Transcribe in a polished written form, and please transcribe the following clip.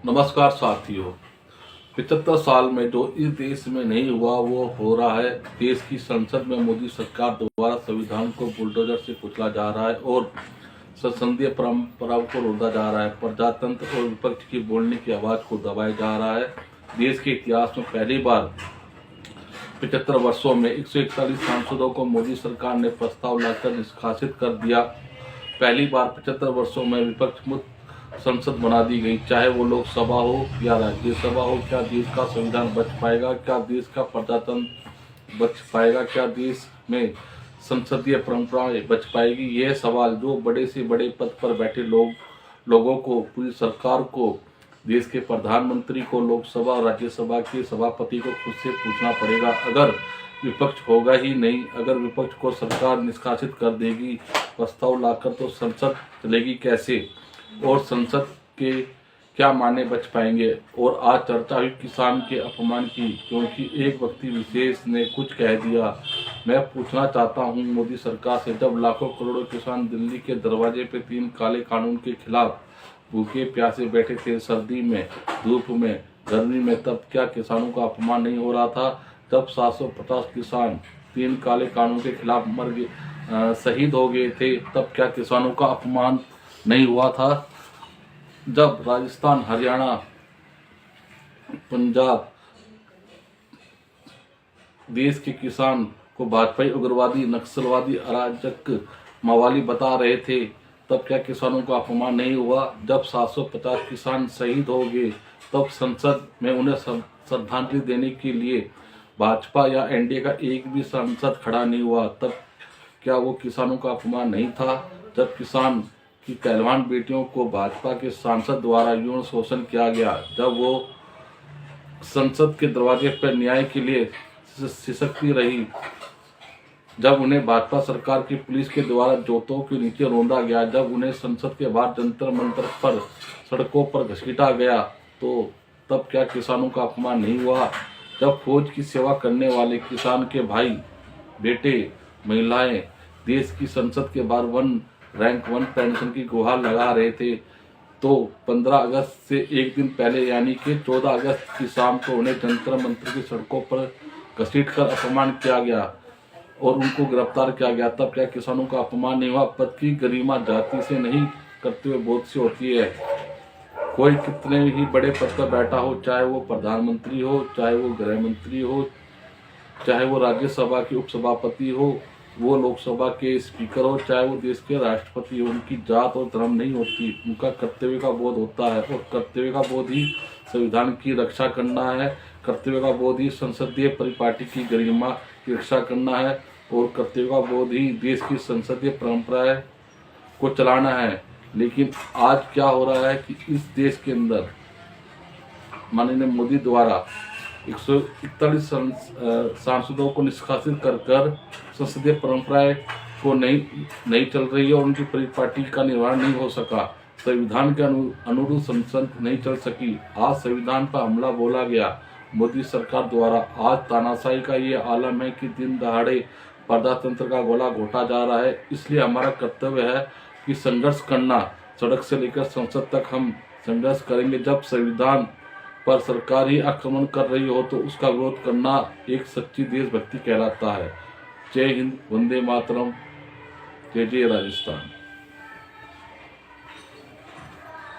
नमस्कार साथियों। 75 साल में जो इस देश में नहीं हुआ वो हो रहा है। देश की संसद में मोदी सरकार द्वारा संविधान को बुलडोजर से कुचला जा रहा है और संसदीय परंपराओं को रोधा जा रहा है। प्रजातंत्र और विपक्ष की बोलने की आवाज को दबाया जा रहा है। देश के इतिहास में पहली बार 75 वर्षों में 141 सांसदों को मोदी सरकार ने प्रस्ताव लाकर निष्कासित कर दिया। पहली बार 75 वर्षों में विपक्ष मुक्त संसद बना दी गई, चाहे वो लोकसभा हो या राज्यसभा हो। क्या देश का संविधान बच पाएगा? क्या देश का प्रजातंत्र बच पाएगा? क्या देश में संसदीय परंपराएं बच पाएगी? यह सवाल जो बड़े से बड़े पद पर बैठे लोगों को, पूरी सरकार को, देश के प्रधानमंत्री को, लोकसभा और राज्यसभा के सभापति को खुद से पूछना पड़ेगा। अगर विपक्ष होगा ही नहीं, अगर विपक्ष को सरकार निष्कासित कर देगी प्रस्ताव लाकर, तो संसद चलेगी कैसे और संसद के क्या मायने बच पाएंगे? और आज चर्चा हुई किसान के अपमान की, क्योंकि एक व्यक्ति विशेष ने कुछ कह दिया। मैं पूछना चाहता हूं मोदी सरकार से, जब लाखों करोड़ों किसान दिल्ली के दरवाजे पे 3 काले कानून के खिलाफ भूखे प्यासे बैठे थे, सर्दी में, धूप में, गर्मी में, तब क्या किसानों का अपमान नहीं हो रहा था? जब 750 किसान 3 काले कानून के खिलाफ मर गए, शहीद हो गए थे, तब क्या किसानों का अपमान नहीं हुआ था? जब राजस्थान, हरियाणा, पंजाब देश के किसान को भाजपाई उग्रवादी, नक्सलवादी, अराजक, मवाली बता रहे थे, तब क्या किसानों का अपमान नहीं हुआ? जब 750 किसान शहीद हो गए, तब संसद में उन्हें श्रद्धांजलि देने के लिए भाजपा या एनडीए का एक भी सांसद खड़ा नहीं हुआ, तब क्या वो किसानों का अपमान नहीं था? जब किसान की पहलवान बेटियों को भाजपा के सांसद द्वारा यौन शोषण किया गया, जब वो संसद के दरवाजे पर न्याय के लिए सिसकती रही, जब उन्हें भाजपा सरकार की पुलिस के द्वारा जूतों के नीचे रौंदा गया, जब उन्हें संसद के बाहर जंतर मंतर पर, सड़कों पर घसीटा गया, तो तब क्या किसानों का अपमान नहीं हुआ? जब फौज की सेवा करने वाले किसान के भाई, बेटे, महिलाएं देश की संसद के बाहर रैंक 1 पेंशन की गुहार लगा रहे थे, तो 15 अगस्त से एक दिन पहले यानी कि 14 अगस्त की शाम को उन्हें जंतर मंतर की सड़कों पर घसीटकर अपमान किया गया और उनको गिरफ्तार किया गया, तब क्या किसानों का अपमान नहीं हुआ? पद की गरिमा जाति से नहीं, कर्तव्य बोध से होती है। कोई कितने ही बड़े पद पर बैठा हो, चाहे वो प्रधानमंत्री हो, चाहे वो गृह मंत्री हो, चाहे वो राज्यसभा के उपसभापति हो, वो लोकसभा के स्पीकर हो, चाहे वो देश के राष्ट्रपति हो, उनकी जात और धर्म नहीं होती, उनका कर्तव्य का बोध होता है। और कर्तव्य का बोध ही संविधान की रक्षा करना है, कर्तव्य का बोध ही संसदीय परिपाटी की गरिमा की रक्षा करना है, और कर्तव्य का बोध ही देश की संसदीय परंपराएं को चलाना है। लेकिन आज क्या हो रहा है कि इस देश के अंदर माननीय मोदी द्वारा 141 सांसदों को निष्कासित कर संसदीय परंपराएं को नहीं चल रही है और उनकी परिपाटी का निर्वहन नहीं हो सका। संविधान के अनुरूप संसद नहीं चल सकी। आज संविधान पर हमला बोला गया मोदी सरकार द्वारा। आज तानाशाही का ये आलम है कि दिन दहाड़े प्रजातंत्र का गोला घोटा जा रहा है। इसलिए हमारा कर्तव्य है कि संघर्ष करना, सड़क से लेकर संसद तक हम संघर्ष करेंगे। जब संविधान पर सरकार ही आक्रमण कर रही हो तो उसका विरोध करना एक सच्ची देशभक्ति कहलाता है। जय हिंद, वंदे मातरम, जय जय राजस्थान।